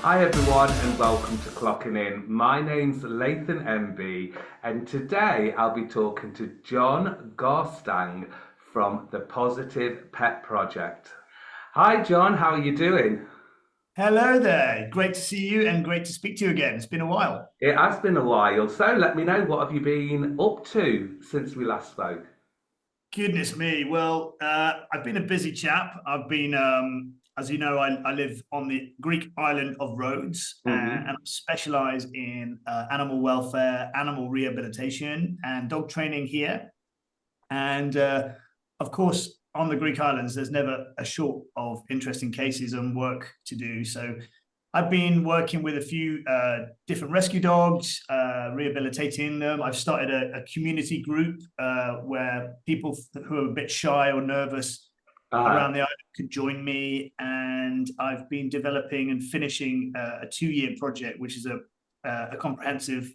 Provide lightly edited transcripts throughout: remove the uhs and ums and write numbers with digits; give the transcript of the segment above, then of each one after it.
Hi everyone and welcome to Clocking In. My name's Lathan MB and today I'll be talking to Jon Garstang from the Positive Pet Project. Hi Jon, how are you doing? Hello there. Great to see you and great to speak to you again. It's been a while. It has been a while, so let me know, what have you been up to since we last spoke? Goodness me. Well, I've been a busy chap. I've been, as you know, I live on the Greek island of Rhodes and I specialize in animal welfare, animal rehabilitation, and dog training here. And of course, on the Greek islands, there's never a short of interesting cases and work to do. So I've been working with a few different rescue dogs, rehabilitating them. I've started a community group where people who are a bit shy or nervous Uh, around the island could join me. And I've been developing and finishing a 2-year project, which is a comprehensive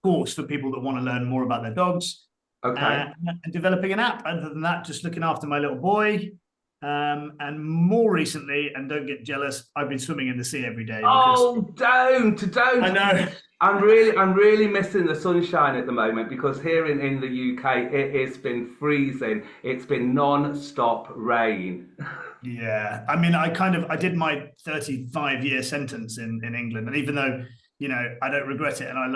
course for people that want to learn more about their dogs. okay. And developing an app. Other than that, just looking after my little boy. And more recently, and don't get jealous, I've been swimming in the sea every day because Oh, don't. I know. I'm really missing the sunshine at the moment because here in the UK it has been freezing. It's been non-stop rain. Yeah, I mean, I did my 35-year sentence in England, and even though I don't regret it, and I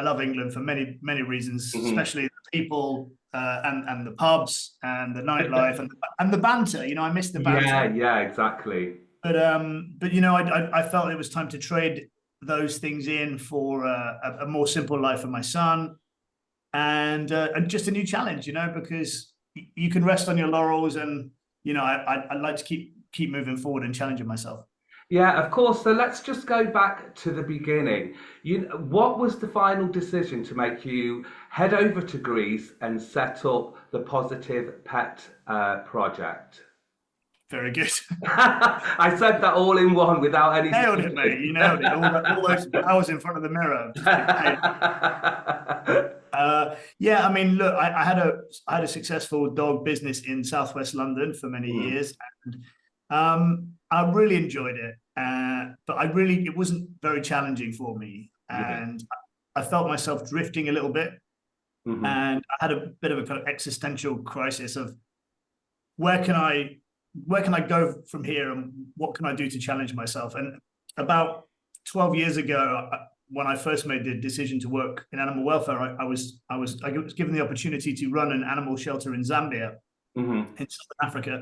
love England for many reasons, Mhm. especially the people and the pubs and the nightlife and the banter. I miss the Yeah, banter. yeah, exactly. But I felt it was time to trade those things in for a more simple life for my son and just a new challenge. Because you can rest on your laurels, and I'd like to keep moving forward and challenging myself. Yeah, of course. So let's just go back to the beginning. What was the final decision to make you head over to Greece and set up the Positive Pet Project? Very good. I said that all in one without any Nailed it, mate. You nailed it. All those hours in front of the mirror just been paid. Yeah, I mean, look, I had a successful dog business in Southwest London for many Mhm. years, and I really enjoyed it. But it wasn't very challenging for me, Yeah. and I felt myself drifting a little bit, Hmm. and I had a bit of a kind of existential crisis of where can I where can I go from here, and what can I do to challenge myself? And about 12 years ago, when I first made the decision to work in animal welfare, I was given the opportunity to run an animal shelter in Zambia, Hmm. in Southern Africa,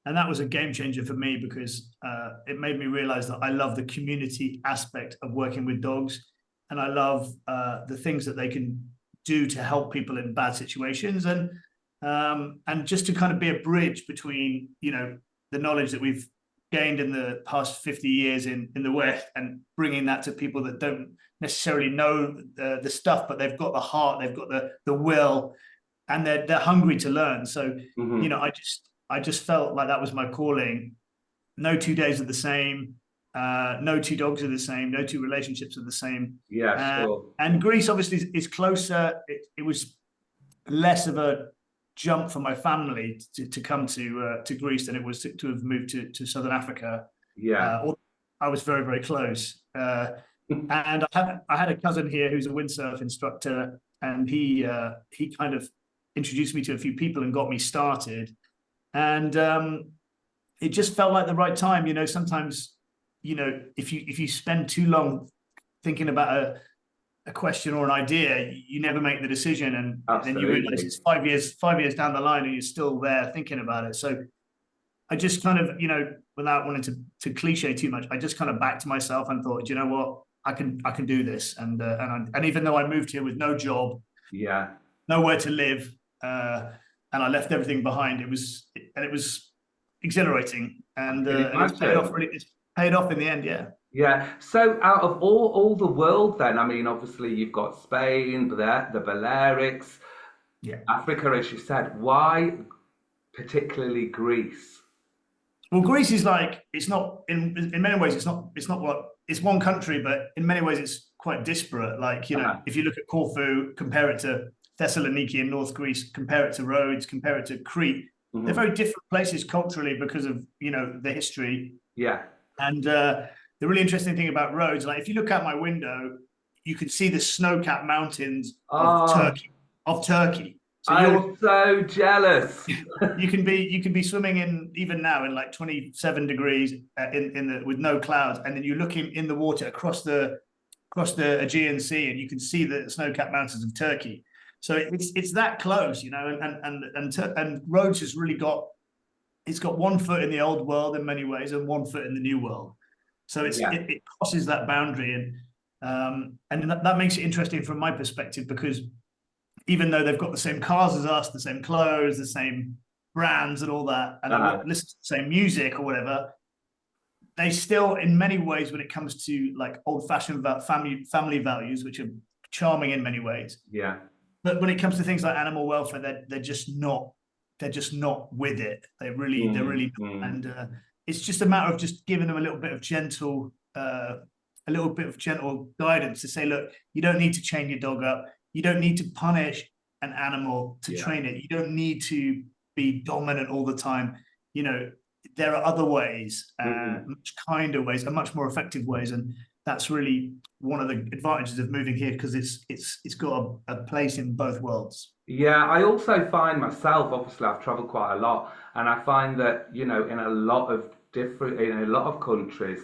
and that was a game changer for me because it made me realize that I love the community aspect of working with dogs, and I love the things that they can do to help people in bad situations, and just to kind of be a bridge between the knowledge that we've gained in the past 50 years in the West, and bringing that to people that don't necessarily know the stuff, but they've got the heart, they've got the will, and they're hungry to learn. So Hmm. I just felt like that was my calling. No 2 days are the same. No two dogs are the same. No two relationships are the same. Yeah, Uh, sure. and Greece obviously is closer. It was less of a jump for my family to come to Greece than it was to have moved to Southern Africa. Yeah. Or I was very close. And I had a cousin here who's a windsurf instructor, and he kind of introduced me to a few people and got me started. And it just felt like the right time. Sometimes, if you spend too long thinking about a question or an idea, you never make the decision, and then you realize Absolutely. it's 5 years down the line, and you're still there thinking about it. So I just kind of, without wanting to cliche too much, I just kind of backed myself and thought, you know what, I can do this. And even though I moved here with no job, Yeah. nowhere to live, and I left everything behind, it was exhilarating, I and can uh, and it's paid off. imagine. Really, it's paid off in the end. Yeah. Yeah. So out of all the world then, I mean, obviously you've got Spain, the Balearics, Yeah. Africa, as you said. Why particularly Greece? Well, Greece is like, it's not in many ways, it's not what it's one country, but in many ways it's quite disparate. Like, Uh-huh. if you look at Corfu, compare it to Thessaloniki in North Greece, compare it to Rhodes, compare it to Crete, they're Hmm. very different places culturally because of the history. Yeah. And the really interesting thing about Rhodes, like if you look out my window, you can see the snow-capped mountains of Oh, Turkey. Of Turkey. So I'm so jealous. you can be swimming in even now in like 27 degrees in the with no clouds, and then you look in the water across the Aegean Sea, and you can see the snow-capped mountains of Turkey. So it's that close, you know, and Rhodes has really got it's got one foot in the old world in many ways and one foot in the new world. So Yeah. it crosses that boundary, and that makes it interesting from my perspective, because even though they've got the same cars as us, the same clothes, the same brands and all that, and listen to the same music or whatever, they still, in many ways, when it comes to like old-fashioned family values, which are charming in many ways, Yeah. but when it comes to things like animal welfare, they're just not with it. They're really not. And it's just a matter of just giving them a little bit of gentle guidance to say, look, you don't need to chain your dog up. You don't need to punish an animal to train it. You don't need to be dominant all the time. You know, there are other ways, much kinder ways, and much more effective ways, and that's really one of the advantages of moving here, because it's got a place in both worlds. Yeah, I also find myself, obviously, I've traveled quite a lot, and I find that, you know, in a lot of countries,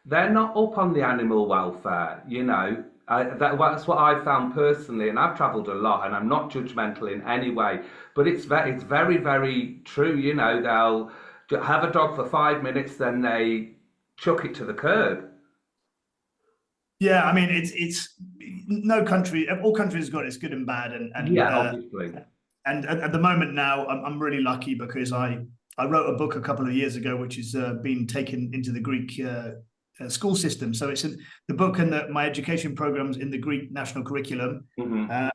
they're not up on the animal welfare, you know. That's what I found personally, and I've traveled a lot, and I'm not judgmental in any way, but it's very, very true, you know. They'll have a dog for 5 minutes, then they chuck it to the curb. Yeah, I mean, it's no country, all countries got its good and bad, Yeah, obviously. and at the moment now, I'm really lucky, because I wrote a book a couple of years ago, which has been taken into the Greek school system. So it's in the book, and my education programs in the Greek national curriculum.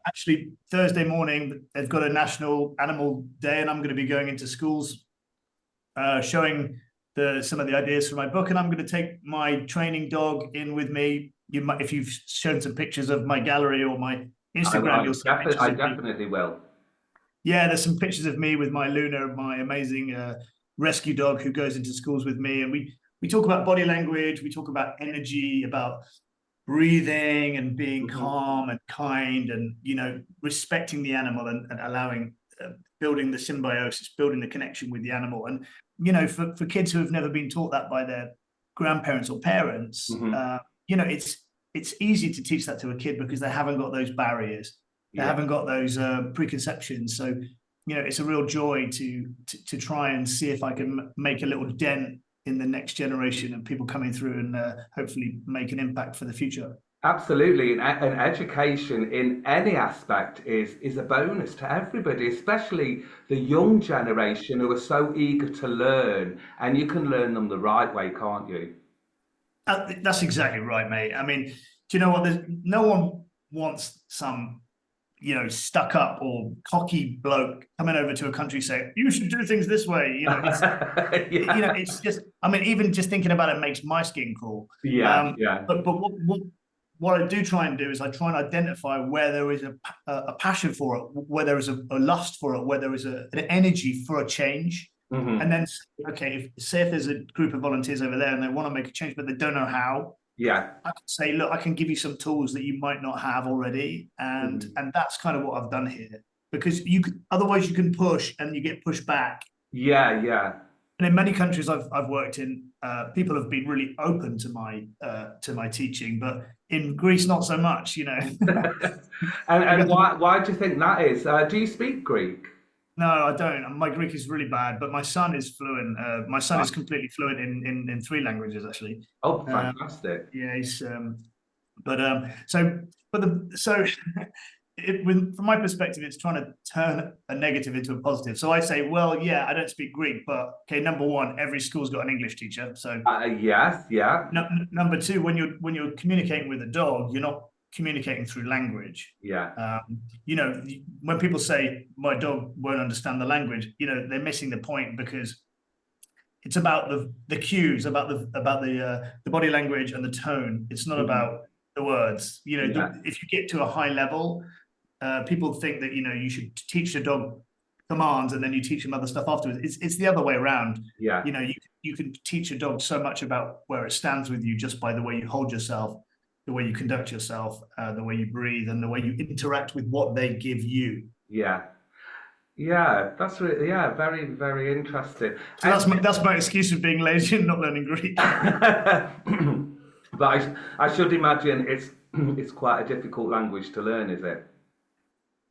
Actually, Thursday morning they've got a national animal day, and I'm going to be going into schools showing some of the ideas for my book, and I'm going to take my training dog in with me. If you've shown some pictures of my gallery or my Instagram, you'll see pictures I of me. definitely will. Yeah, there's some pictures of me with my Luna, my amazing rescue dog, who goes into schools with me, and we talk about body language, we talk about energy, about breathing and being calm and kind, and respecting the animal, and allowing building the symbiosis, building the connection with the animal. And for kids who have never been taught that by their grandparents or parents, it's easy to teach that to a kid, because they haven't got those barriers, they haven't got those preconceptions. So it's a real joy to try and see if I can make a little dent in the next generation of people coming through, and hopefully make an impact for the future. Absolutely, and education in any aspect is a bonus to everybody, especially the young generation who are so eager to learn, and you can learn them the right way, can't you? That's exactly right, mate. I mean, do you know what? No one wants some, stuck up or cocky bloke coming over to a country saying, you should do things this way. It's just, I mean, even just thinking about it makes my skin crawl. Yeah, yeah. But what I do try and do is I try and identify where there is a passion for it, where there is a lust for it, where there is an energy for a change. And then, okay, say if there's a group of volunteers over there and they want to make a change, but they don't know how. Yeah. I can say, look, I can give you some tools that you might not have already. And that's kind of what I've done here, because otherwise you can push and you get pushed back. Yeah, yeah. And in many countries I've worked in, people have been really open to my teaching, but in Greece, not so much, And why do you think that is? Do you speak Greek? No, I don't. My Greek is really bad, but my son is fluent. My son is completely fluent in 3 languages, actually. Oh, fantastic. Yeah, he's from my perspective, it's trying to turn a negative into a positive. So I say, well, yeah, I don't speak Greek, but okay, number one, every school's got an English teacher. So yes, yeah. Number two, when you're communicating with a dog, you're not communicating through language. Yeah. When people say my dog won't understand the language, they're missing the point, because it's about the cues, about the body language and the tone. It's not about the words. If you get to a high level, people think that you should teach the dog commands, and then you teach them other stuff afterwards. It's the other way around. Yeah. You know, you can teach a dog so much about where it stands with you just by the way you hold yourself, the way you conduct yourself, the way you breathe, and the way you interact with what they give you. Yeah. Yeah. That's really, yeah, very, very interesting. So that's my excuse for being lazy and not learning Greek. But I should imagine it's quite a difficult language to learn, is it?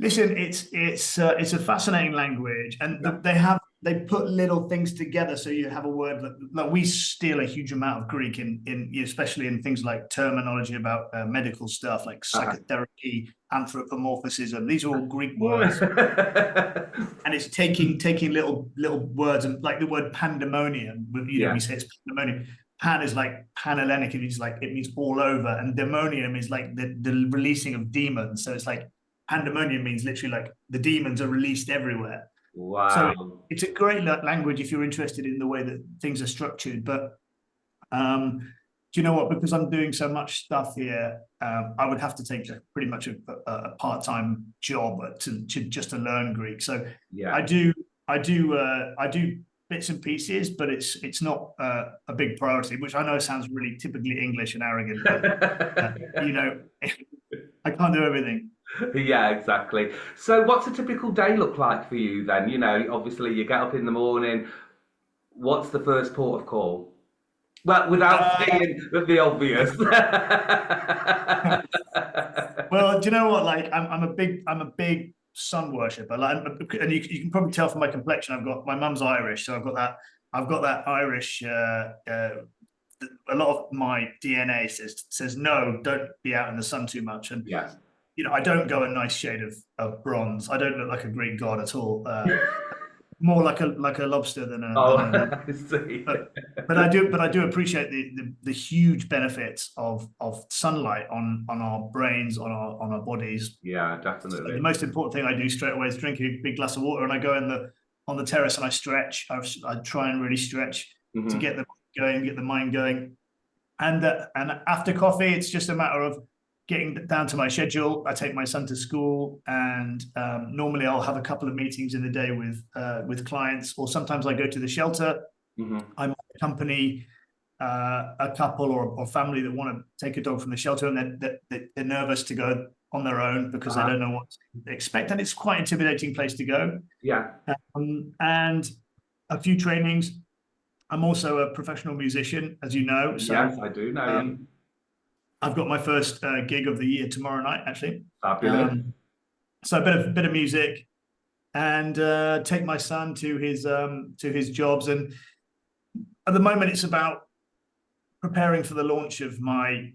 Listen, it's a fascinating language, and Yeah. they put little things together. So you have a word like we steal a huge amount of Greek especially in things like terminology about medical stuff like Uh-huh. psychotherapy, anthropomorphism. These are all Greek words, and it's taking little words, and like the word pandemonium. You know, we Yeah. say it's pandemonium. Pan is like Panhellenic, it means all over, and demonium is like the releasing of demons. So it's like pandemonium means literally like the demons are released everywhere. So Wow. it's a great language if you're interested in the way that things are structured. But do you know what? Because I'm doing so much stuff here, I would have to take pretty much a part-time job just to learn Greek. So I Yeah. do I do bits and pieces, but it's not a big priority, which I know sounds really typically English and arrogant, but you know, I can't do everything. Yeah, exactly. So, what's a typical day look like for you then? You know, obviously you get up in the morning. What's the first port of call? Well, without Uh, saying the obvious. well, do you know what? Like, I'm a big sun worshipper. Like, and you can probably tell from my complexion. My mum's Irish, so I've got that Irish. A lot of my DNA says no, don't be out in the sun too much. And Yeah. you know, I don't go a nice shade of bronze. I don't look like a Greek god at all. More like a lobster Oh, than a I see. but but I do appreciate the huge benefits of sunlight on our brains, on our bodies. Yeah, So the definitely. most important thing I do straight away is drink a big glass of water, and I go in the on the terrace and I stretch. I try and really stretch to Hmm. get the going, get the mind going. And after coffee, it's just a matter of getting down to my schedule. I take my son to school, and normally I'll have a couple of meetings in the day with clients, or sometimes I go to the shelter. Hmm. I might accompany a couple or family that want to take a dog from the shelter, and they're nervous to go on their own because they Uh-huh. don't know what to expect, and it's quite an intimidating place to go. Yeah. And a few trainings. I'm also a professional musician, as you know, so Yes, I do know. Yeah. um, I've got my first gig of the year tomorrow night, actually. Fabulous. Um, so a bit of music, and take my son to his jobs. And at the moment, it's about preparing for the launch of my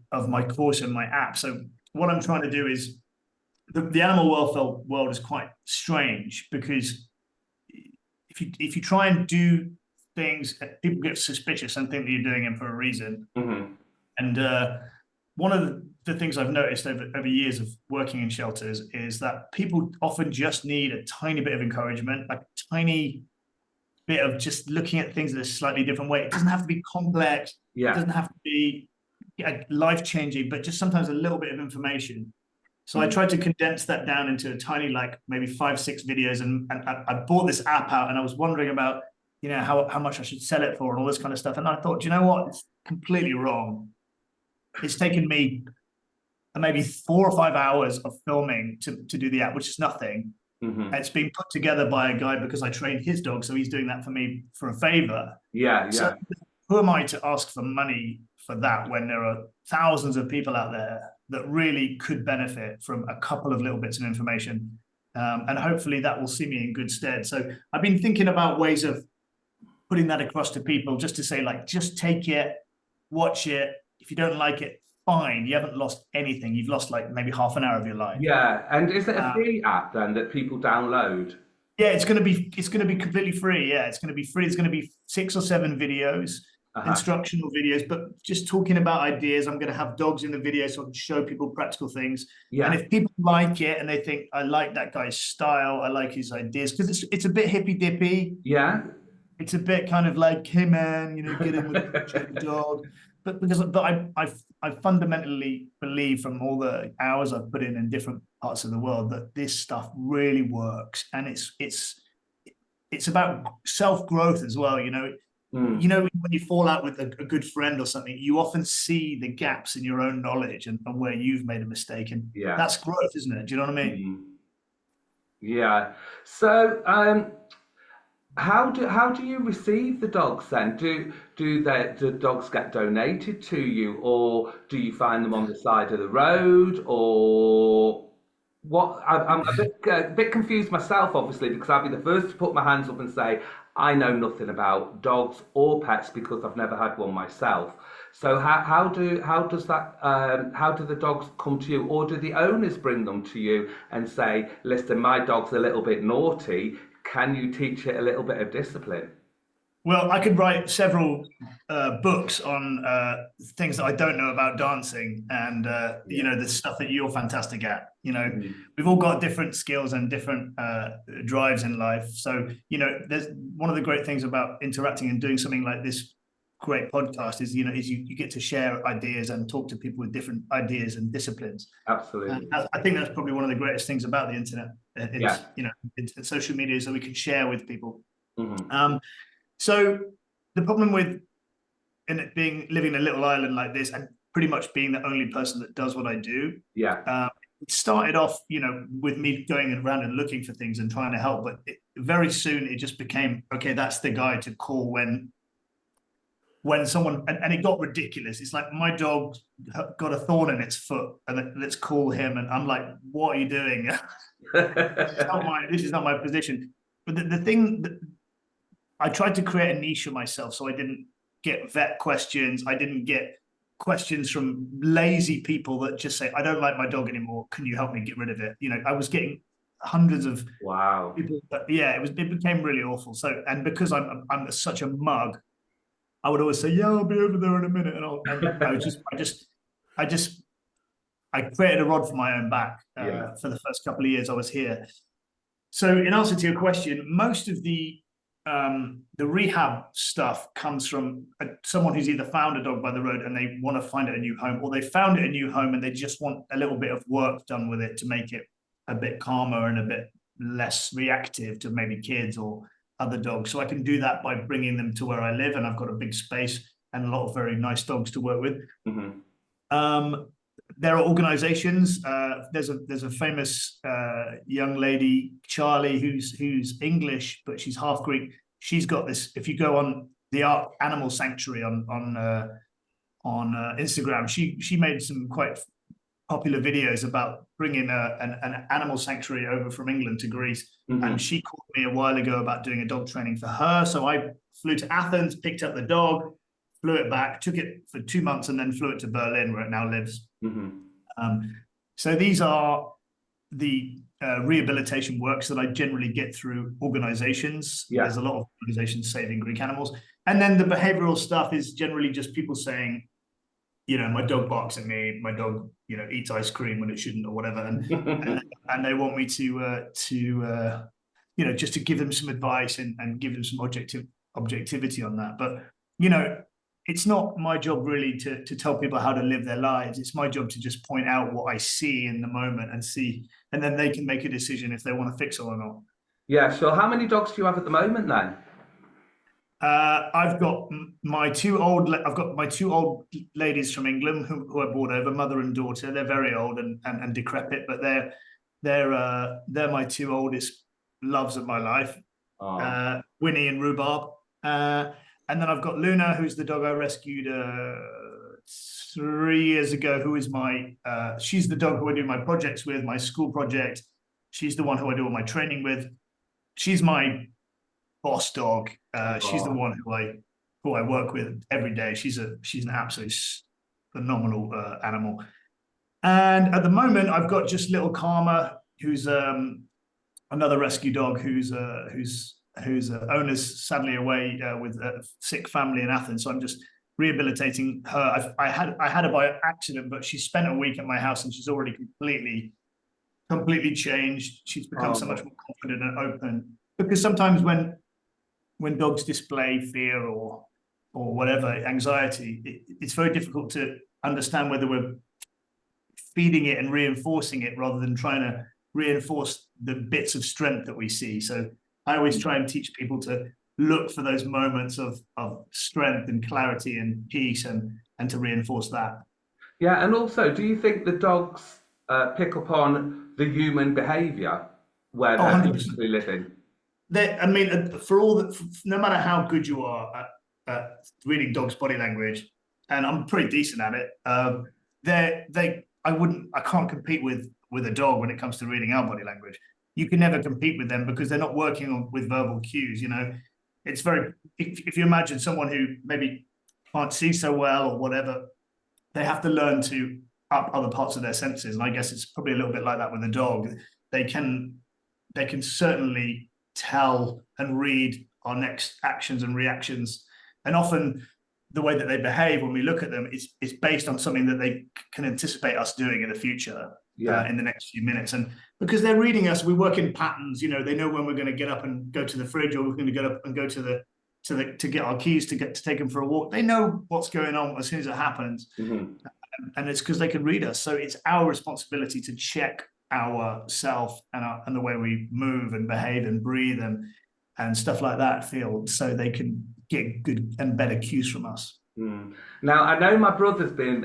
course and my app. So what I'm trying to do is the animal welfare world is quite strange because if you try and do things, people get suspicious and think that you're doing them for a reason. Hmm. And one of the things I've noticed over years of working in shelters is that people often just need a tiny bit of encouragement, like a tiny bit of just looking at things in a slightly different way. It doesn't have to be complex. It Yeah. doesn't have to be life changing, but just sometimes a little bit of information. So I Mhm. tried to condense that down into a tiny, like maybe 5, 6 videos, and I bought this app out, and I was wondering about, you know, how much I should sell it for and all this kind of stuff. And I thought, you know what, it's completely wrong. It's taken me maybe 4 or 5 hours of filming to do the app, which is nothing. Hmm. It's being put together by a guy because I trained his dog, so he's doing that for me for a favor. Yeah, So yeah. who am I to ask for money for that when there are thousands of people out there that really could benefit from a couple of little bits of information? And hopefully that will see me in good stead. So I've been thinking about ways of putting that across to people, just to say, like, just take it, watch it. If you don't like it, fine. You haven't lost anything. You've lost like maybe half an hour of your life. Yeah. And is it a Uh, free app then that people download? yeah, it's gonna be completely free. Yeah, it's gonna be free. It's gonna be 6 or 7 videos, Uh-huh. instructional videos, but just talking about ideas. I'm gonna have dogs in the video so I can show people practical things. And Yeah. if people like it and they think I like that guy's style, I like his ideas, because it's a bit hippy dippy. Yeah. It's a bit kind of like, hey man, you know, get in with the dog. But I fundamentally believe from all the hours I've put in different parts of the world that this stuff really works, and it's about self-growth as well. When you fall out with a good friend or something, you often see the gaps in your own knowledge and where you've made a mistake, and that's growth, isn't it? Do you know what I mean? Yeah. So, how do you receive the dogs then? Do dogs get donated to you, or do you find them on the side of the road, or what? I'm a bit confused myself, obviously, because I'll be the first to put my hands up and say I know nothing about dogs or pets because I've never had one myself. So how do the dogs come to you, or do the owners bring them to you and say, "Listen, my dog's a little bit naughty. Can you teach it a little bit of discipline?" Well, I could write several books on things that I don't know about dancing, and the stuff that you're fantastic at. We've all got different skills and different drives in life. So, there's one of the great things about interacting and doing something like this great podcast is you get to share ideas and talk to people with different ideas and disciplines. Absolutely. I think that's probably one of the greatest things about the internet. Yeah. It's social media, so we can share with people. Mm-hmm. So the problem with living in a little island like this and pretty much being the only person that does what I do. Yeah. It started off, with me going around and looking for things and trying to help, but very soon it just became, okay, that's the guy to call when someone, and it got ridiculous. It's like, my dog got a thorn in its foot, and let's call him. And I'm like, what are you doing? This is not my position. But the thing that I tried to create a niche for myself, so I didn't get vet questions. I didn't get questions from lazy people that just say, I don't like my dog anymore. Can you help me get rid of it? I was getting hundreds of people. But yeah, it became really awful. So, and because I'm such a mug, I would always say, yeah, I'll be over there in a minute. I created a rod for my own back for the first couple of years I was here. So in answer to your question, most of the rehab stuff comes from someone who's either found a dog by the road and they want to find it a new home, or they found it a new home and they just want a little bit of work done with it to make it a bit calmer and a bit less reactive to maybe kids or other dogs. So I can do that by bringing them to where I live, and I've got a big space and a lot of very nice dogs to work with. Mm-hmm. There are organizations. There's a famous young lady, Charlie, who's English, but she's half Greek. She's got this. If you go on the Art Animal Sanctuary on Instagram, she made some quite popular videos about bringing an animal sanctuary over from England to Greece. Mm-hmm. And she called me a while ago about doing a dog training for her. So I flew to Athens, picked up the dog, flew it back, took it for 2 months, and then flew it to Berlin, where it now lives. Mm-hmm. So these are the rehabilitation works that I generally get through organizations. Yeah. There's a lot of organizations saving Greek animals. And then the behavioral stuff is generally just people saying, my dog barks at me, my dog, eats ice cream when it shouldn't, or whatever. And they want me to just to give them some advice and give them some objectivity on that. But, it's not my job really to tell people how to live their lives. It's my job to just point out what I see in the moment and then they can make a decision if they want to fix it or not. Yeah. So how many dogs do you have at the moment then? I've got my two old ladies from England who I brought over, mother and daughter. They're very old and decrepit, but they're my two oldest loves of my life. Oh. Winnie and Rhubarb. And then I've got Luna, who's the dog I rescued 3 years ago, who is she's the dog who I do my projects with, my school project. She's the one who I do all my training with. She's my boss dog. She's the one who I work with every day. She's an absolutely phenomenal animal. And at the moment, I've got just little Karma, who's another rescue dog whose owner's sadly away with a sick family in Athens. So I'm just rehabilitating her. I had her by accident, but she spent a week at my house and she's already completely changed. She's become so much more confident and open. Because sometimes when dogs display fear or whatever, anxiety, it's very difficult to understand whether we're feeding it and reinforcing it rather than trying to reinforce the bits of strength that we see. So I always try and teach people to look for those moments of strength and clarity and peace, and to reinforce that. Yeah, and also, do you think the dogs pick up on the human behaviour where Oh, they're 100%. physically living? I mean, for all that, no matter how good you are at reading dogs' body language, and I'm pretty decent at it, I can't compete with a dog when it comes to reading our body language. You can never compete with them because they're not working with verbal cues. It's very, if you imagine someone who maybe can't see so well or whatever, they have to learn to up other parts of their senses. And I guess it's probably a little bit like that with a dog. They can certainly tell and read our next actions and reactions. And often the way that they behave when we look at them is based on something that they can anticipate us doing in the future, in the next few minutes. And because they're reading us, we work in patterns. They know when we're going to get up and go to the fridge, or we're going to get up and go to get our keys to take them for a walk. They know what's going on as soon as it happens. Mm-hmm. And it's because they can read us. So it's our responsibility to check ourself and the way we move and behave and breathe and stuff like that so they can get good and better cues from us. Now, I know my brother's been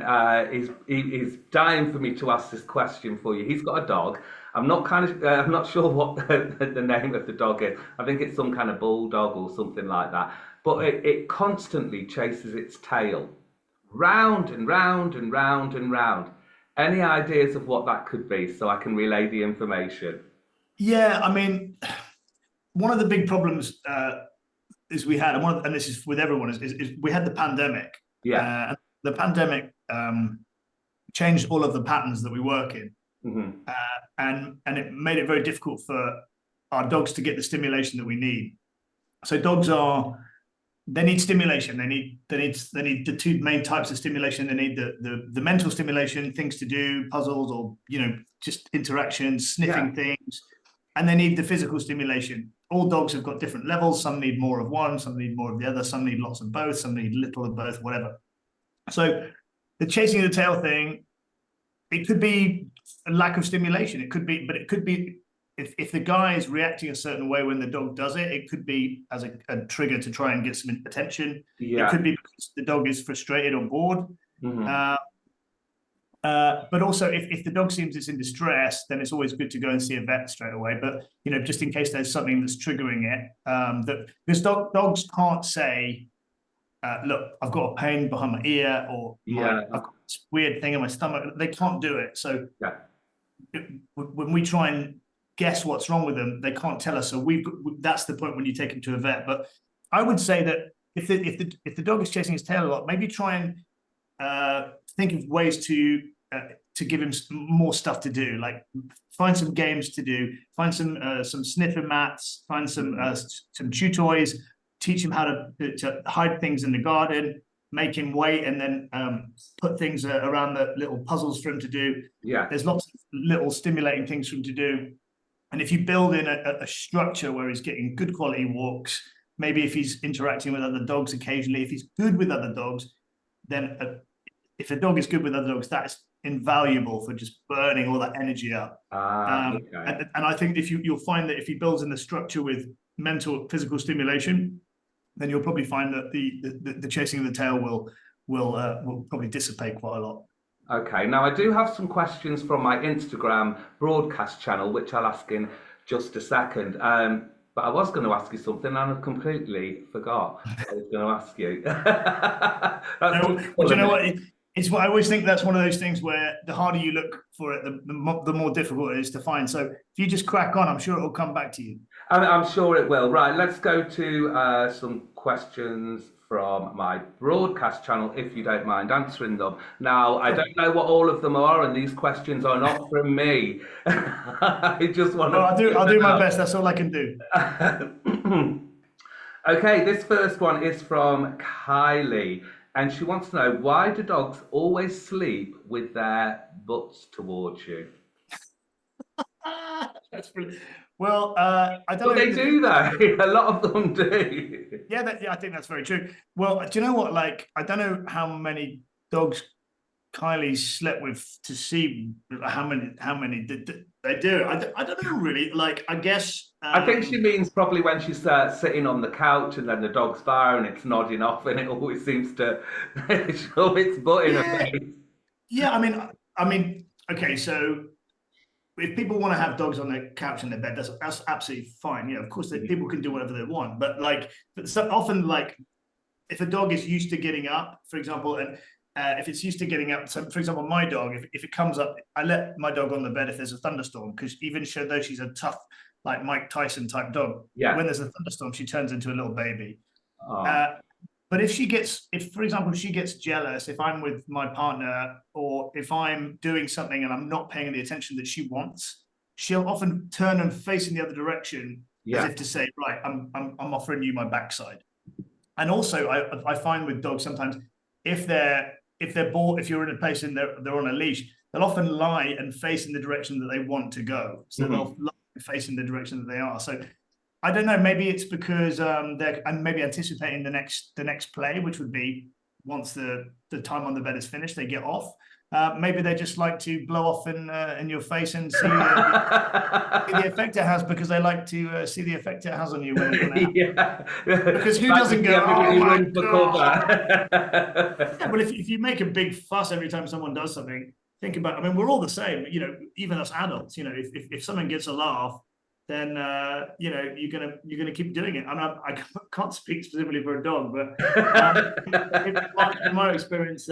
he's dying for me to ask this question for you. He's got a dog. I'm not sure what the name of the dog is. I think it's some kind of bulldog or something like that. But it constantly chases its tail round and round and round and round. Any ideas of what that could be, so I can relay the information? Yeah, I mean, one of the big problems is we had, and this is with everyone, is we had the pandemic. Yeah. The pandemic changed all of the patterns that we work in, and it made it very difficult for our dogs to get the stimulation that we need. So dogs they need stimulation. They need the two main types of stimulation. They need the mental stimulation, things to do, puzzles, or just interactions, sniffing things, and they need the physical stimulation. All dogs have got different levels. Some need more of one, some need more of the other, some need lots of both, some need little of both, whatever. So the chasing the tail thing, it could be a lack of stimulation. It could be if the guy is reacting a certain way when the dog does it, it could be as a trigger to try and get some attention. Yeah. It could be because the dog is frustrated or bored. But also, if the dog seems it's in distress, then it's always good to go and see a vet straight away. But just in case there's something that's triggering it, because dogs can't say, "Look, I've got a pain behind my ear," or "I've got this weird thing in my stomach." They can't do it. So when we try and guess what's wrong with them, they can't tell us. So that's the point when you take them to a vet. But I would say that if the dog is chasing his tail a lot, maybe try and think of ways to give him more stuff to do, like find some games to do, find some sniffing mats, find some chew toys, teach him how to hide things in the garden, make him wait, and then put things around the little puzzles for him to do. There's lots of little stimulating things for him to do. And if you build in a structure where he's getting good quality walks, maybe if he's interacting with other dogs occasionally, if he's good with other dogs, then if a dog is good with other dogs, that's invaluable for just burning all that energy up. And I think you'll find that if he builds in the structure with mental, physical stimulation, then you'll probably find that the chasing of the tail will probably dissipate quite a lot. Okay, now I do have some questions from my Instagram broadcast channel, which I'll ask in just a second. But I was going to ask you something and I completely forgot what I was going to ask you. Well, you know what? I always think that's one of those things where the harder you look for it, the more difficult it is to find. So if you just crack on, I'm sure it'll come back to you. I'm sure it will. Right, let's go to some questions from my broadcast channel, if you don't mind answering them. Now, I don't know what all of them are, and these questions are not from me. I just want to... Well, I'll do my best. That's all I can do. Okay, this first one is from Kylie, and she wants to know, why do dogs always sleep with their butts towards you? That's brilliant. Well, I don't know. But they do though. A lot of them do. Yeah, I think that's very true. Well, do you know what? Like, I don't know how many dogs Kylie slept with to see how many. They do. I don't know really. Like, I guess. I think she means probably when she starts sitting on the couch and then the dog's there and it's nodding off and it always seems to show its butt in her Yeah, face. yeah. I mean, okay. So if people want to have dogs on their couch in their bed, that's absolutely fine. Of course, people can do whatever they want. But like, so often, like, if a dog is used to getting up, for example, and if it's used to getting up, so for example, my dog, if it comes up, I let my dog on the bed if there's a thunderstorm, because even though she's a tough, like Mike Tyson type dog, Yeah. when there's a thunderstorm, she turns into a little baby. Oh. But if for example, she gets jealous, if I'm with my partner or if I'm doing something and I'm not paying the attention that she wants, she'll often turn and face in the other direction as Yeah. if to say, right, I'm offering you my backside. And also, I find with dogs sometimes if they're bored, if you're in a place and they're on a leash, they'll often lie and face in the direction that they want to go. So they'll lie and face in the direction that they are. So I don't know. Maybe it's because they're maybe anticipating the next play, which would be once the time on the bed is finished, they get off. Maybe they just like to blow off in your face and see the effect it has, because they like to see the effect it has on you when Yeah. because who Like to doesn't see go, oh everybody my run for God? cover. Yeah, but if you make a big fuss every time someone does something, think about, I mean, we're all the same, even us adults, if someone gets a laugh, then you're gonna keep doing it. I can't speak specifically for a dog, but in my experience,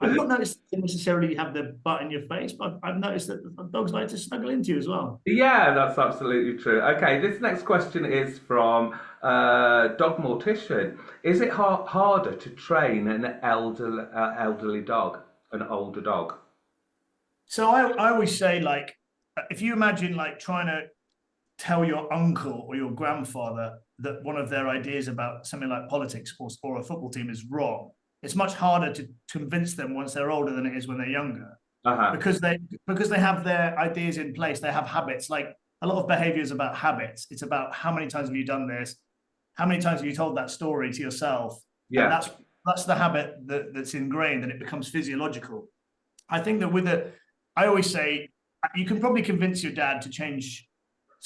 I've not noticed they necessarily have their butt in your face, but I've noticed that dogs like to snuggle into you as well. Yeah, that's absolutely true. Okay, this next question is from dog mortician. Is it harder to train an elderly dog, an older dog? So I always say, like, if you imagine like trying to tell your uncle or your grandfather that one of their ideas about something like politics or a football team is wrong, it's much harder to convince them once they're older than it is when they're younger, Uh-huh. because they have their ideas in place. They have habits. Like, a lot of behavior is about habits. It's about how many times have you done this, how many times have you told that story to yourself, and Yeah. that's the habit that's ingrained, and it becomes physiological. I think that I always say you can probably convince your dad to change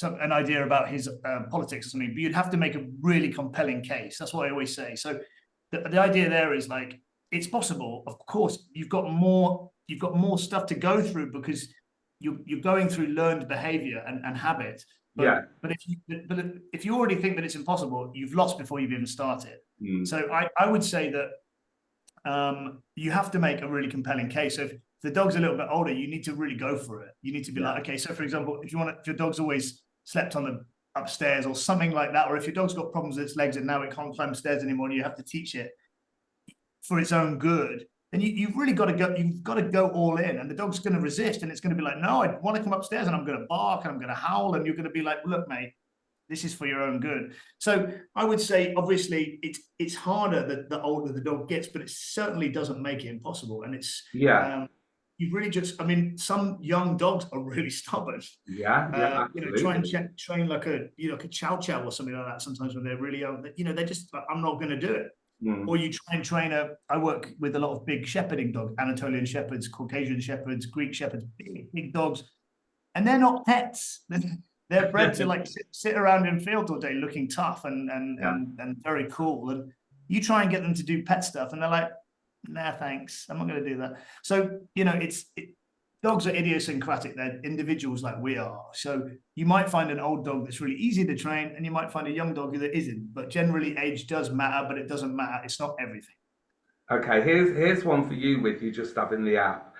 an idea about his politics or something, but you'd have to make a really compelling case. That's what I always say. So the idea there is, like, it's possible. Of course, you've got more stuff to go through, because you're going through learned behavior and habit. Yeah. But if you already think that it's impossible, you've lost before you've even started. So I would say that you have to make a really compelling case. So if the dog's a little bit older, you need to really go for it. You need to be like, okay, so for example, if your dog's always slept on the upstairs or something like that, or if your dog's got problems with its legs and now it can't climb stairs anymore, and you have to teach it for its own good, then you've really got to go. You've got to go all in, and the dog's going to resist, and it's going to be like, no, I want to come upstairs, and I'm going to bark, and I'm going to howl, and you're going to be like, look, mate, this is for your own good. So I would say, obviously, it's harder the older the dog gets, but it certainly doesn't make it impossible. And it's Yeah. you've really just, I mean, some young dogs are really stubborn. Yeah. Yeah. Try Absolutely. and train like a chow chow or something like that. Sometimes when they're really young, they just, I'm not going to do it. Mm. Or you try and train I work with a lot of big shepherding dogs, Anatolian shepherds, Caucasian shepherds, Greek shepherds, big dogs, and they're not pets. They're bred to like sit around in fields all day looking tough Yeah. and very cool. And you try and get them to do pet stuff, and they're like, nah, thanks, I'm not going to do that. So, dogs are idiosyncratic. They're individuals like we are. So you might find an old dog that's really easy to train, and you might find a young dog that isn't. But generally, age does matter, but it doesn't matter. It's not everything. Okay, here's one for you with you just having the app.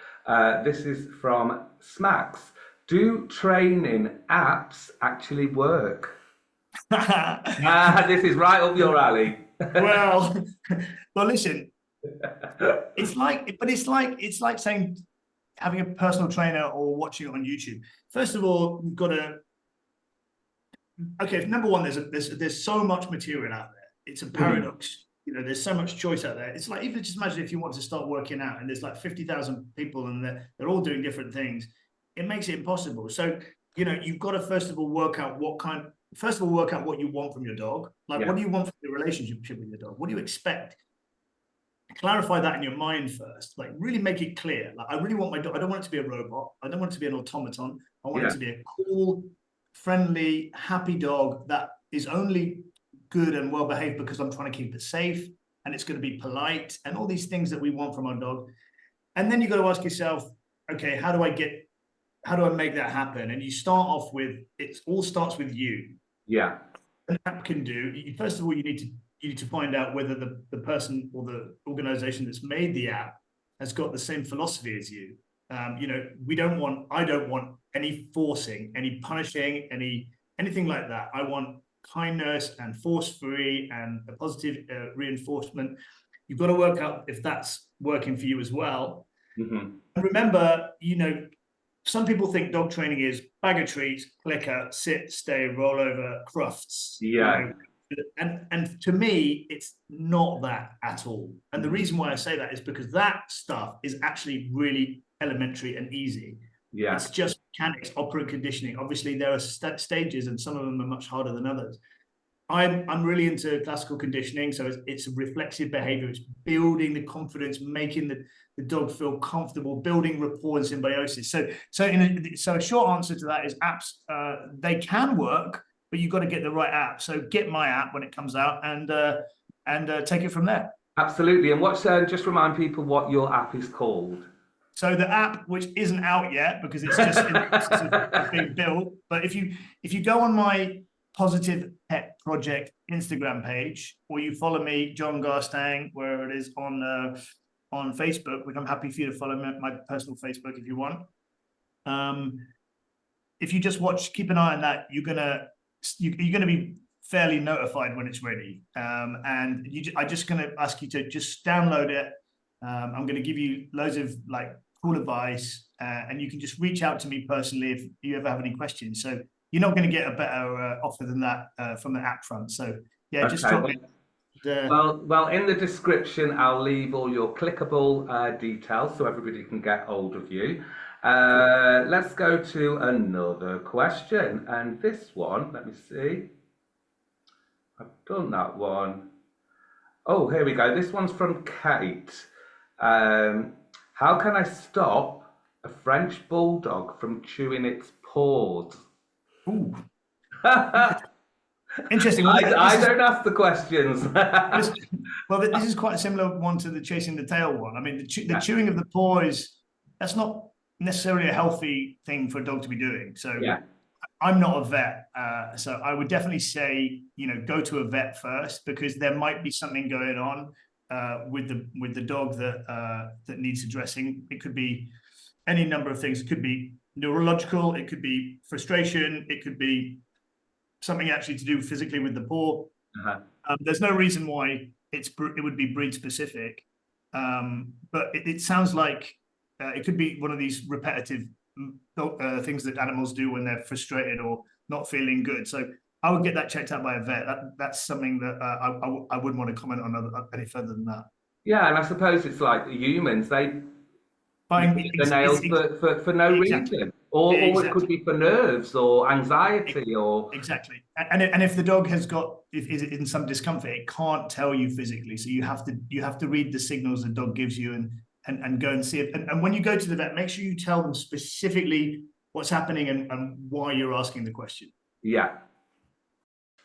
This is from Smacks. Do training apps actually work? This is right up your alley. well, well, listen. It's like saying having a personal trainer or watching it on YouTube. First of all, you've got to. Okay, number one, there's so much material out there. It's a paradox. There's so much choice out there. It's like, even just imagine if you want to start working out and there's like 50,000 people and they're all doing different things. It makes it impossible. So, you've got to first of all work out what you want from your dog. Like, what do you want from the relationship with your dog? What do you expect? clarify that in your mind first. Like, really make it clear. Like, I really want my dog. I don't want it to be a robot. I don't want it to be an automaton. I want it to be a cool, friendly, happy dog that is only good and well behaved because I'm trying to keep it safe, and it's going to be polite, and all these things that we want from our dog. And then you've got to ask yourself, okay, how do I make that happen? And you start off with, it all starts with you. Yeah. An app can do, first of all, you need to find out whether the person or the organization that's made the app has got the same philosophy as you. You know, I don't want any forcing, any punishing, anything like that. I want kindness and force-free and a positive reinforcement. You've got to work out if that's working for you as well. And remember, you know, some people think dog training is bag of treats, clicker, sit, stay, roll over, crufts. Yeah. You know? And to me, it's not that at all. And the reason why I say that is because that stuff is actually really elementary and easy. Yeah. It's just mechanics, operant conditioning. Obviously, there are stages, and some of them are much harder than others. I'm really into classical conditioning, so it's a reflexive behavior. It's building the confidence, making the dog feel comfortable, building rapport and symbiosis. So a short answer to that is apps. They can work, but you've got to get the right app. So get my app when it comes out, and take it from there. Absolutely. And what's just remind people what your app is called. So the app, which isn't out yet because it's just in the process of being built, but if you go on my Positive Pet Project Instagram page, or you follow me, Jon Garstang, wherever it is on Facebook, which I'm happy for you to follow my personal Facebook if you want. If you just keep an eye on that, you're gonna be fairly notified when it's ready. And I'm just gonna ask you to just download it. I'm gonna give you loads of like cool advice, and you can just reach out to me personally if you ever have any questions. So you're not going to get a better offer than that from the app front. So yeah, just drop it. Well, in the description, I'll leave all your clickable details so everybody can get hold of you. Let's go to another question. And this one, let me see. I've done that one. Oh, here we go. This one's from Kate. How can I stop a French bulldog from chewing its paws? Ooh. Interesting. I don't ask the questions. Well, this is quite a similar one to the chasing the tail one. I mean, the chewing of the paw that's not necessarily a healthy thing for a dog to be doing. So yeah. I'm not a vet, so I would definitely say, you know, go to a vet first, because there might be something going on with the dog that needs addressing. It could be any number of things. It could be neurological, it could be frustration, it could be something actually to do physically with the paw. There's no reason why it would be breed specific, but it sounds like it could be one of these repetitive things that animals do when they're frustrated or not feeling good. So I would get that checked out by a vet. That's something that I wouldn't want to comment on any further than that. Yeah, and I suppose it's like humans, they bite the nails for no reason. Or it could be for nerves or anxiety or... Exactly. And if the dog is in some discomfort, it can't tell you physically. So you have to read the signals the dog gives you and go and see it. And when you go to the vet, make sure you tell them specifically what's happening and why you're asking the question. Yeah.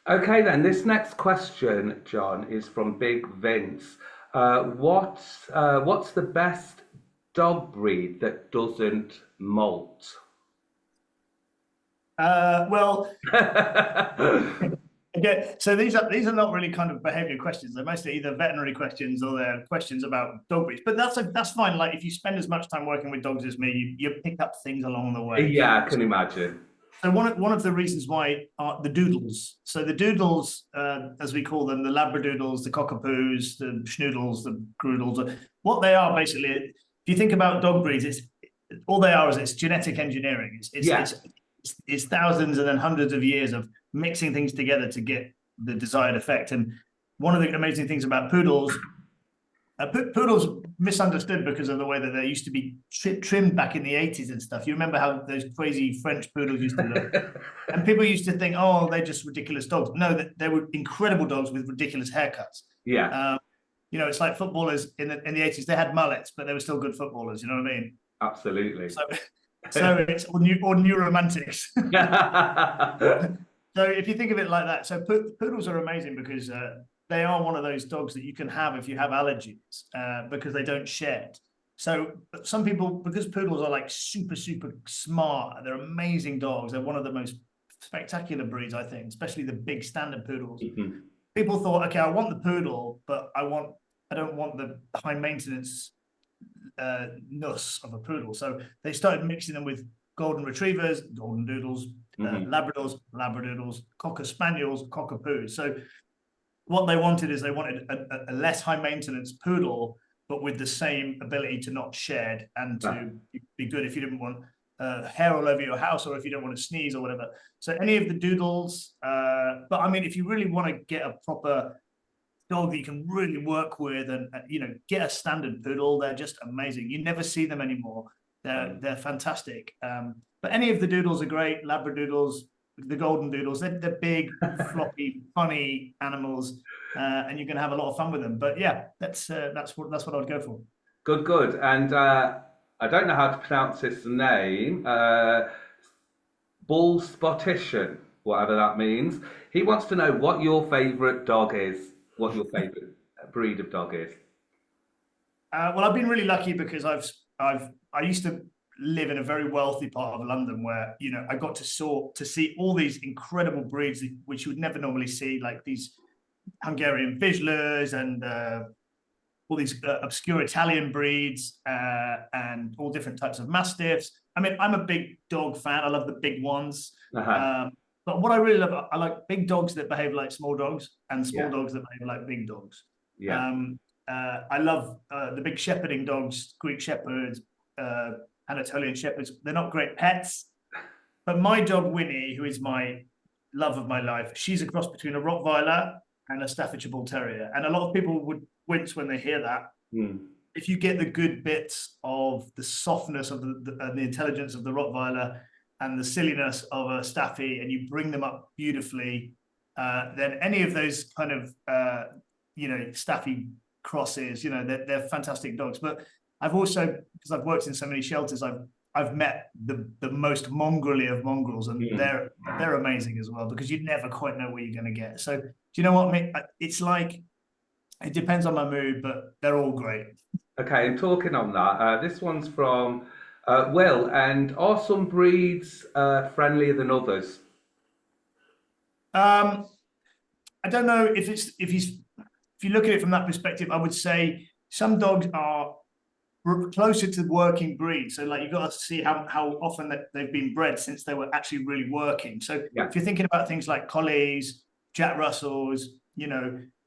Okay, then. This next question, John, is from Big Vince. What's the best dog breed that doesn't molt? Well, okay. So these are not really kind of behavior questions. They're mostly either veterinary questions or they're questions about dog breeds. But that's fine. Like, if you spend as much time working with dogs as me, you pick up things along the way. Yeah, I can imagine. So one of the reasons why are the doodles. So the doodles, as we call them, the labradoodles, the cockapoos, the schnoodles, the groodles, what they are basically, if you think about dog breeds, it's genetic engineering. It's thousands and then hundreds of years of mixing things together to get the desired effect. And one of the amazing things about poodles, poodles misunderstood because of the way that they used to be trimmed back in the 80s and stuff. You remember how those crazy French poodles used to look? And people used to think, oh, they're just ridiculous dogs. No, they were incredible dogs with ridiculous haircuts. Yeah. it's like footballers in the 80s. They had mullets, but they were still good footballers. You know what I mean? Absolutely. So it's or new romantics. So if you think of it like that, so poodles are amazing because they are one of those dogs that you can have if you have allergies because they don't shed. So some people, because poodles are like super, super smart, they're amazing dogs. They're one of the most spectacular breeds, I think, especially the big standard poodles. Mhm. People thought, okay, I want the poodle, but I don't want the high maintenance nus of a poodle. So they started mixing them with golden retrievers, golden doodles, Labradors, labradoodles, cocker spaniels, cockapoos. So what they wanted is they wanted a less high maintenance poodle, but with the same ability to not shed and to be good if you didn't want hair all over your house or if you don't want to sneeze or whatever. So any of the doodles, but I mean, if you really want to get a proper dog that you can really work with and get a standard poodle, they're just amazing. You never see them anymore. They're fantastic. But any of the doodles are great. Labradoodles, the golden doodles, they're big, floppy, funny animals, and you can have a lot of fun with them. But yeah, that's what I'd go for. Good, good. And I don't know how to pronounce his name. Bull Spottition, whatever that means. He wants to know what your favourite dog is, what your favourite breed of dog is. Well, I've been really lucky because I used to live in a very wealthy part of London where I got to see all these incredible breeds which you would never normally see, like these Hungarian Vizslas and all these obscure Italian breeds and all different types of mastiffs. I mean, I'm a big dog fan. I love the big ones. But what I really love, I like big dogs that behave like small dogs and small dogs that behave like big dogs. Yeah. I love the big shepherding dogs, Greek shepherds, Anatolian shepherds. They're not great pets, but my dog Winnie, who is my love of my life, she's a cross between a Rottweiler and a Staffordshire Bull Terrier. And a lot of people would wince when they hear that. If you get the good bits of the softness of the intelligence of the Rottweiler and the silliness of a Staffy, and you bring them up beautifully, then any of those kind of Staffy crosses, they're fantastic dogs. But I've also, because I've worked in so many shelters, I've met the most mongrelly of mongrels, and they're amazing as well because you never quite know what you're going to get. So do you know what I mean? It's like it depends on my mood, but they're all great. Okay, and talking on that, this one's from Will, and are some breeds friendlier than others? I don't know if you look at it from that perspective, I would say some dogs are closer to working breeds. So like you've got to see how often that they've been bred since they were actually really working. So if you're thinking about things like collies, Jack Russells,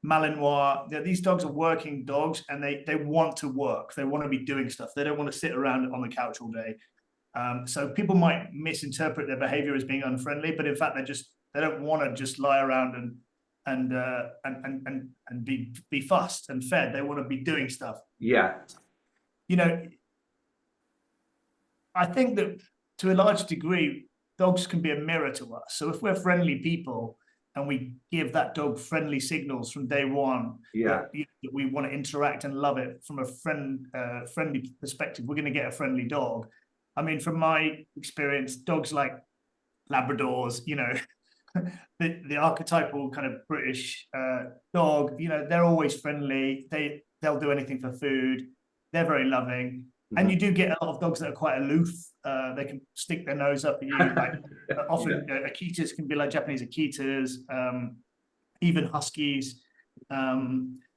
Malinois, these dogs are working dogs and they want to work. They want to be doing stuff. They don't want to sit around on the couch all day. So people might misinterpret their behavior as being unfriendly, but in fact they don't want to just lie around and be fussed and fed. They want to be doing stuff. Yeah. I think that to a large degree, dogs can be a mirror to us. So if we're friendly people and we give that dog friendly signals from day one, that we want to interact and love it from a friendly perspective, we're going to get a friendly dog. I mean, from my experience, dogs like Labradors, the archetypal kind of British dog, they're always friendly. They'll do anything for food. They're very loving. And you do get a lot of dogs that are quite aloof. They can stick their nose up at you. Like often Akitas can be like Japanese Akitas, even Huskies.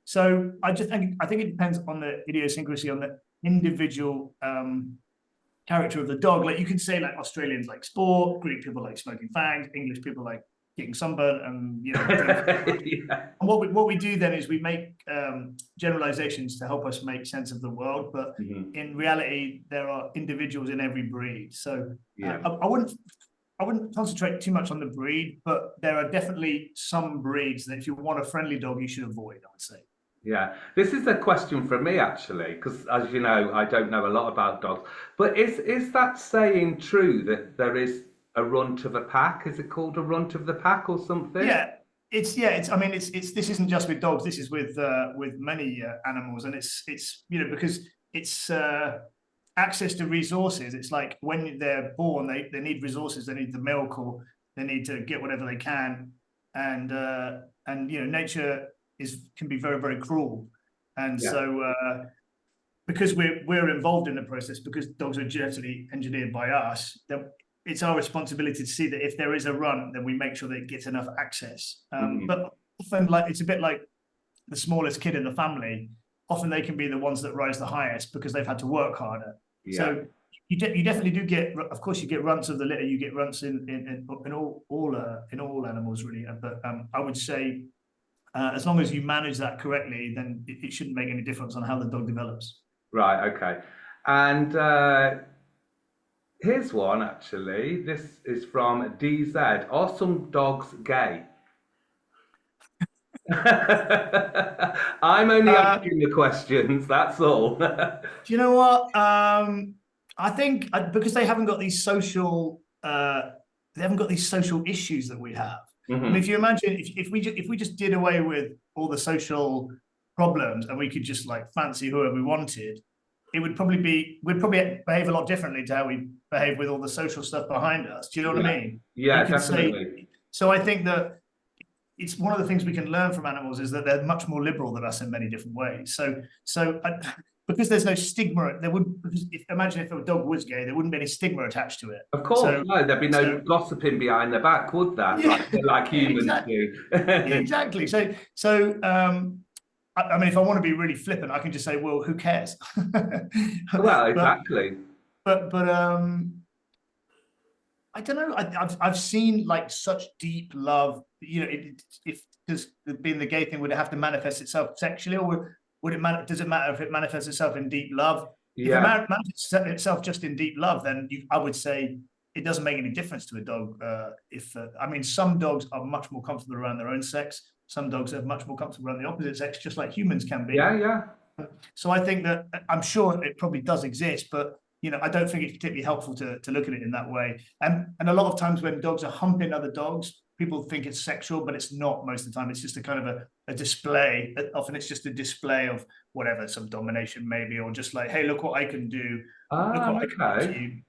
So I think it depends on the idiosyncrasy, on the individual character of the dog. Like you can say like Australians like sport, Greek people like smoking fags, English people like getting sunburnt and and what we do then is we make generalizations to help us make sense of the world, but in reality there are individuals in every breed. So I wouldn't concentrate too much on the breed, but there are definitely some breeds that if you want a friendly dog you should avoid, I would say. Yeah, this is a question for me actually, because as you know, I don't know a lot about dogs. But is that saying true that there is a runt of a pack? Is it called a runt of the pack or something? Yeah, it's I mean it's this isn't just with dogs, this is with many animals, and it's because it's access to resources. It's like when they're born, they need resources, they need the milk, or they need to get whatever they can, and nature can be very, very cruel. And Yeah. so because we're involved in the process, because dogs are genetically engineered by us, then it's our responsibility to see that if there is a run, then we make sure that it gets enough access. But often, like, it's a bit like the smallest kid in the family. Often they can be the ones that rise the highest because they've had to work harder. Yeah. So you definitely do get, of course, you get runts of the litter. You get runts in all animals, really. But I would say, as long as you manage that correctly, then it shouldn't make any difference on how the dog develops. Right. Okay. And here's one actually. This is from DZ. Are some dogs gay? I'm only Uh, asking the questions, that's all. do you know what? I think because they haven't got these social issues that we have. I mean, if Hmm. you imagine if we just did away with all the social problems and we could just like fancy whoever we wanted, we'd probably behave a lot differently to how we behave with all the social stuff behind us. Do you know what I Yeah. mean? You Yeah, could say definitely. so. I think that it's one of the things we can learn from animals is that they're much more liberal than us in many different ways. Because there's no stigma, there would because imagine if a dog was gay, there wouldn't be any stigma attached to it. Of course, So no, there'd be no so gossiping behind the back, would there? yeah, Like humans exactly, do. exactly. I mean, if I want to be really flippant, I can just say, well, who cares? Well, but exactly. but I don't know. I've seen like such deep love. If does being the gay thing, would it have to manifest itself sexually, or would does it matter if it manifests itself in deep love? If it Yeah. manifests itself just in deep love, then I would say it doesn't make any difference to a dog. If I mean, some dogs are much more comfortable around their own sex. Some dogs are much more comfortable around the opposite sex, just like humans can be. Yeah, yeah. So I think that I'm sure it probably does exist, but I don't think it's particularly helpful to look at it in that way. And a lot of times when dogs are humping other dogs, people think it's sexual, but it's not most of the time. It's just a kind of a display. Often it's just a display of whatever, some domination maybe, or just like, hey, look what I can do. Look Ah, what I can do to okay. you.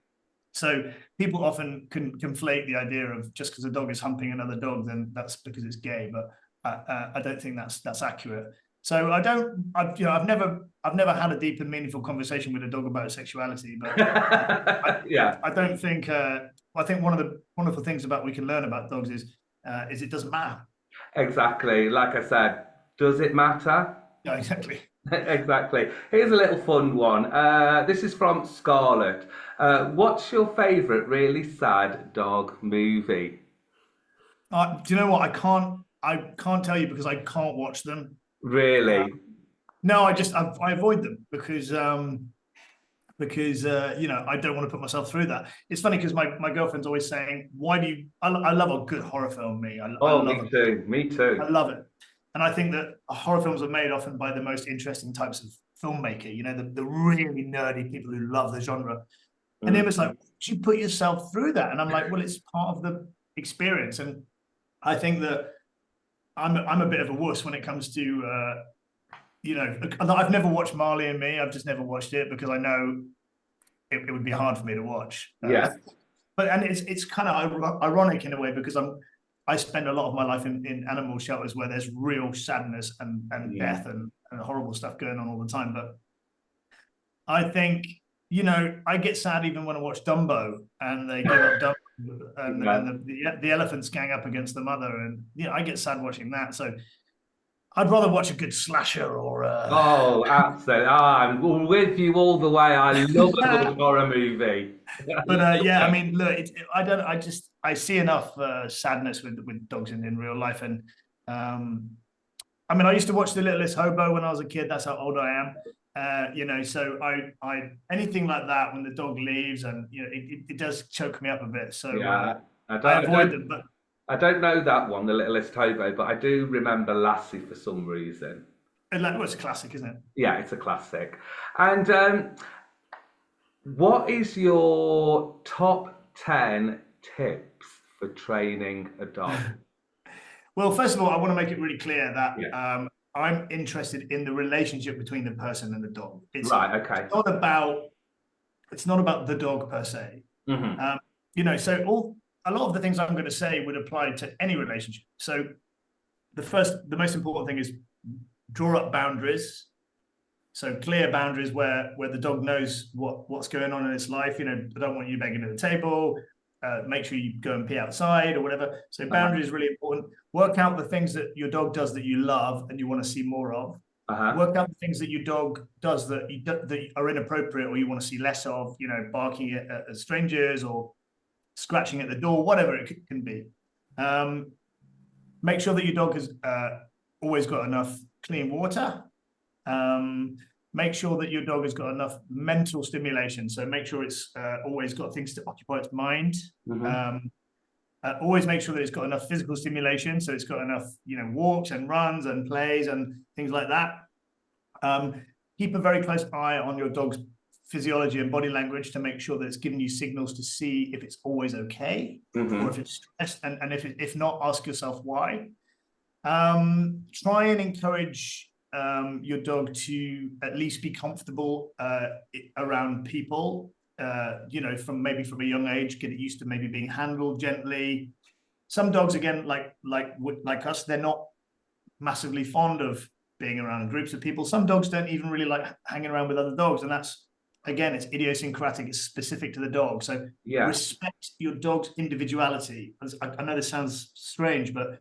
So people often can conflate the idea of just because a dog is humping another dog, then that's because it's gay. But I don't think that's accurate. So I don't, I've never had a deep and meaningful conversation with a dog about sexuality. But Yeah, I don't think. I think one of the wonderful things about we can learn about dogs is it doesn't matter. exactly. Like I said, does it matter? Yeah, exactly. Exactly. Here's a little fun one. This is from Scarlett. What's your favourite really sad dog movie? Do you know what? I can't tell you because I can't watch them. Uh, Really? no, I avoid them because I don't want to put myself through that. It's funny because my girlfriend's always saying, "Why do you?" I love a good horror film. I Oh, love me a too. Me I too. love it, and I think that horror films are made often by the most interesting types of filmmaker. The really nerdy people who love the genre, and it was like, Mhm. "Would you put yourself through that?" And I'm like, "Well, it's part of the experience." And I think that I'm a bit of a wuss when it comes to I've never watched Marley and Me. I've just never watched it because I know it would be hard for me to watch. Yeah. And it's kind of ironic in a way because I spend a lot of my life in animal shelters where there's real sadness and Mm. death and horrible stuff going on all the time. But I think I get sad even when I watch Dumbo and they give up Dumbo Yeah. and the elephants gang up against the mother, and I get sad watching that. So I'd rather watch a good slasher or Oh, absolutely. I'm with you all the way. I love a good horror movie. I but love yeah, I them. mean, look, I don't. I see enough sadness with dogs in real life, and um, I mean, I used to watch The Littlest Hobo when I was a kid. That's how old I am. So I anything like that when the dog leaves, and it does choke me up a bit. So Yeah. I I don't, I avoid don't, them. But I don't know that one, The Littlest Hobo, but I do remember Lassie for some reason. like, well, it's a classic, isn't it? Yeah, it's a classic. And what is your top 10 tips for training a dog? Well, first of all, I want to make it really clear that Yeah. I'm interested in the relationship between the person and the dog. Right. Okay. It's not about the dog per se. Mm-hmm. So a lot of the things I'm going to say would apply to any relationship. So the most important thing is draw up boundaries. So clear boundaries where the dog knows what's going on in its life. I don't want you begging at the table. Make sure you go and pee outside or whatever. So boundaries is really important. Work out the things that your dog does that you love and you want to see more of. Work out the things that your dog does that are inappropriate or you want to see less of. Barking at strangers or scratching at the door, whatever it can be. Make sure that your dog has always got enough clean water. Make sure that your dog has got enough mental stimulation. So make sure it's always got things to occupy its mind. Mm-hmm. Always make sure that it's got enough physical stimulation. So it's got enough, walks and runs and plays and things like that. Keep a very close eye on your dog's physiology and body language to make sure that it's giving you signals to see if it's always okay, mm-hmm. or if it's stressed. And if not, ask yourself why. Try and encourage your dog to at least be comfortable around people, from a young age, get used to maybe being handled gently. Some dogs, again, like us, they're not massively fond of being around groups of people. Some dogs don't even really like hanging around with other dogs. And that's, again, it's idiosyncratic, it's specific to the dog. So respect your dog's individuality. I know this sounds strange, but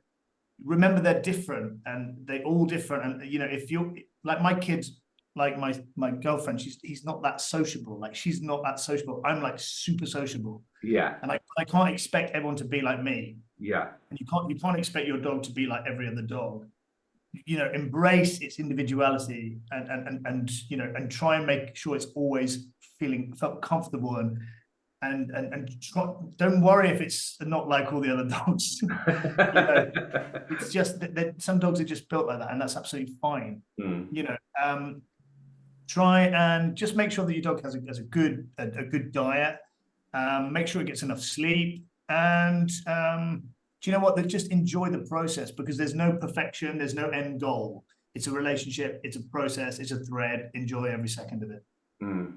remember they're different and they're all different. And if you're like my kids, like my girlfriend, he's not that sociable. Like she's not that sociable. I'm like super sociable. Yeah. And I can't expect everyone to be like me. Yeah. And you can't expect your dog to be like every other dog. Embrace its individuality and try and make sure it's always felt comfortable and don't worry if it's not like all the other dogs. It's just that some dogs are just built like that, and that's absolutely fine. Try and just make sure that your dog has a good diet. Make sure it gets enough sleep, and do you know what? Just enjoy the process, because there's no perfection, there's no end goal. It's a relationship, it's a process, it's a thread. Enjoy every second of it. Mm.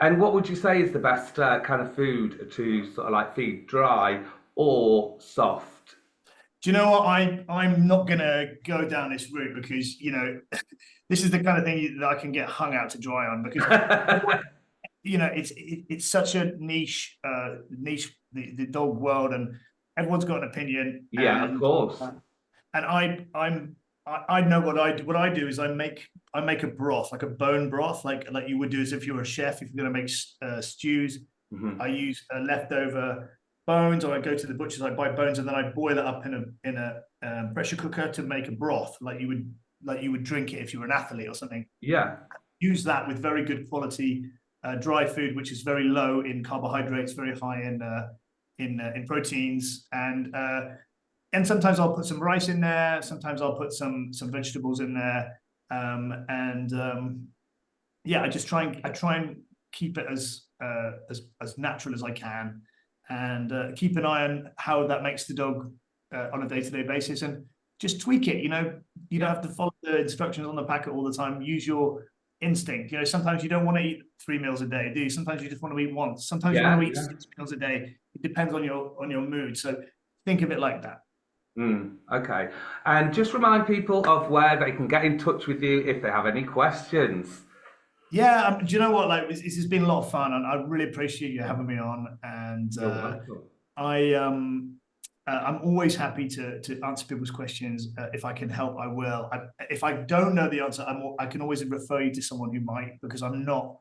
And what would you say is the best kind of food to sort of like feed, dry or soft? Do you know what? I'm not going to go down this route because, this is the kind of thing that I can get hung out to dry on, because, it's such a niche, the dog world, and everyone's got an opinion. Yeah, of course. And I know what I do. What I do is I make a broth, like a bone broth, like you would do as if you were a chef. If you're going to make stews, mm-hmm. I use leftover bones, or I go to the butcher's, I buy bones, and then I boil it up in a pressure cooker to make a broth, like you would drink it if you were an athlete or something. Yeah. Use that with very good quality dry food, which is very low in carbohydrates, very high in proteins, and sometimes I'll put some rice in there. Sometimes I'll put some vegetables in there, I try and keep it as natural as I can, and keep an eye on how that makes the dog on a day-to-day basis, and just tweak it. You don't have to follow the instructions on the packet all the time. Use your instinct. Sometimes you don't want to eat 3 meals a day, do you? Sometimes you just want to eat once. Sometimes you want to eat 6 meals a day. It depends on your mood. So think of it like that. Okay. And just remind people of where they can get in touch with you if they have any questions. Yeah, do you know what? Like, this has been a lot of fun, and I really appreciate you having me on. And I'm always happy to answer people's questions. If I can help, I will. If I don't know the answer, I can always refer you to someone who might, because I'm not,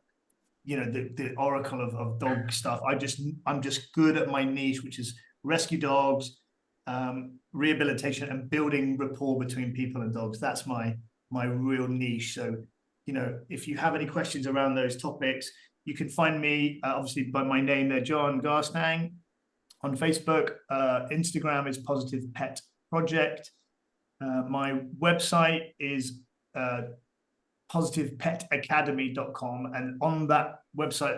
the oracle of dog stuff. I'm just good at my niche, which is rescue dogs, rehabilitation, and building rapport between people and dogs. That's my real niche. So, if you have any questions around those topics, you can find me obviously by my name there, Jon Garstang, on Facebook. Instagram is Positive Pet Project. My website is positivepetacademy.com, and on that website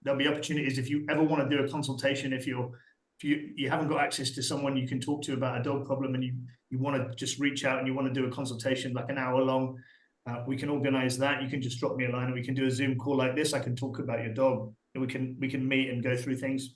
there'll be opportunities if you ever want to do a consultation, if you're if you haven't got access to someone you can talk to about a dog problem, and you want to just reach out and you want to do a consultation like an hour long, we can organize that. You can just drop me a line and we can do a Zoom call like this. I can talk about your dog and we can meet and go through things.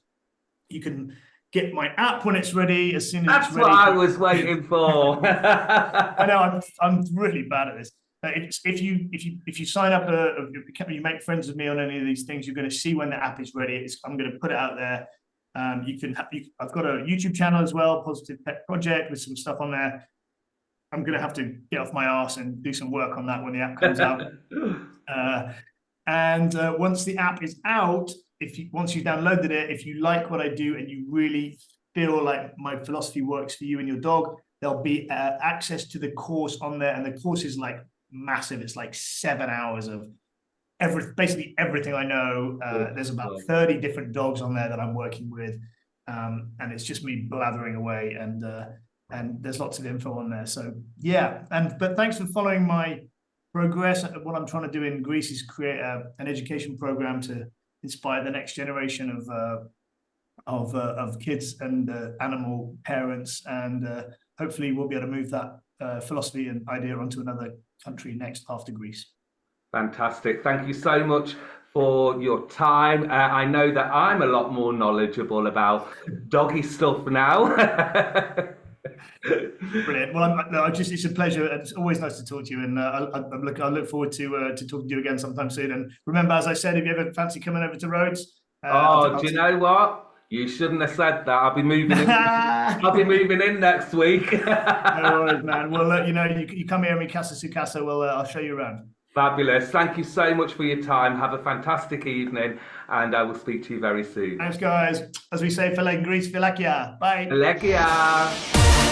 You can get my app when it's ready, as soon as it's ready. That's what I was waiting for. I know I'm really bad at this. If you sign up, you make friends with me on any of these things, you're going to see when the app is ready. I'm going to put it out there. I've got a YouTube channel as well, Positive Pet Project, with some stuff on there. I'm going to have to get off my arse and do some work on that when the app comes out. Once the app is out, once you've downloaded it, if you like what I do and you really feel like my philosophy works for you and your dog, there'll be access to the course on there. And the course is like massive. It's like 7 hours of basically everything I know. There's about 30 different dogs on there that I'm working with. And it's just me blathering away, and there's lots of info on there. So yeah, but thanks for following my progress. What I'm trying to do in Greece is create an education program to inspire the next generation of kids and animal parents, and hopefully we'll be able to move that philosophy and idea onto another country next after Greece. Fantastic. Thank you so much for your time. I know that I'm a lot more knowledgeable about doggy stuff now. Brilliant. Well, it's a pleasure. It's always nice to talk to you, and I look forward to talking to you again sometime soon. And remember, as I said, if you ever fancy coming over to Rhodes, do you know what? You shouldn't have said that. I'll be moving in. I'll be moving in next week. No worries, man. Well, you come here, mi casa su casa. Well, I'll show you around. Fabulous. Thank you so much for your time. Have a fantastic evening, and I will speak to you very soon. Thanks, guys. As we say, Fela in Greece, Filakia. Bye. Filakia.